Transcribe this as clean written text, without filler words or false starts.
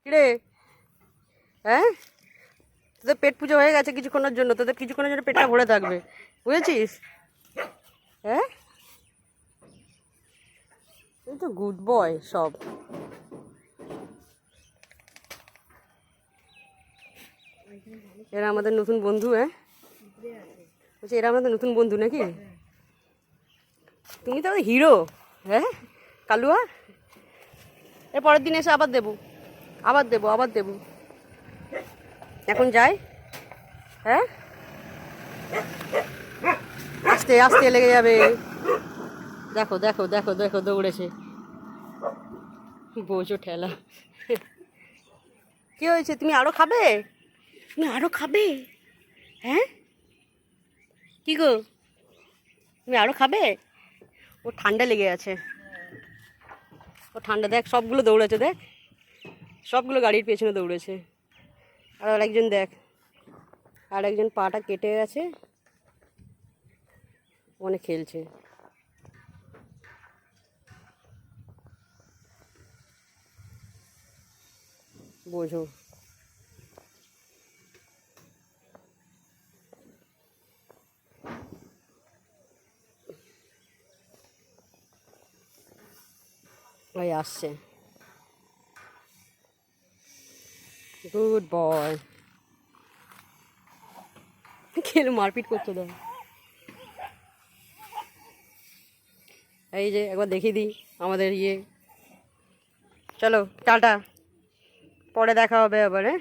কিরে, হ্যাঁ তোদের পেট পুজো হয়ে গেছে কিছুক্ষণের জন্য, তোদের কিছুক্ষণের জন্য পেটটা ভরে থাকবে, বুঝেছিস? হ্যাঁ, এই তো গুড বয় সব। এরা আমাদের নতুন বন্ধু। হ্যাঁ, বলছি এরা আমাদের নতুন বন্ধু নাকি? তুমি তো হিরো। হ্যাঁ কালুয়া, এর পরের দিন এসে আবার দেবো, আবার দেবো, আবার দেবো। এখন যাই। হ্যাঁ, আস্তে আস্তে লেগে যাবে। দেখো দেখো দেখো দেখো দৌড়েছে, বোঝো ঠেলা। কি হয়েছে, তুমি আরো খাবে? তুমি আরো খাবে? হ্যাঁ, কি গো, তুমি আরো খাবে? ও ঠান্ডা লেগে আছে, ও ঠান্ডা। দেখ সবগুলো দৌড়েছে, দেখ সবগুলো গাড়ির পেছনে দৌড়েছে। আর আরেকজন দেখ, আর একজন পাটা কেটে গেছে, অনেক খেলছে। বোঝো, ওই আসছে। Good boy. খেলে মারপিট করছে দেখ। এই যে একবার দেখিয়ে দিই আমাদের ইয়ে। চলো টাটা, পরে দেখা হবে আবার। হ্যাঁ।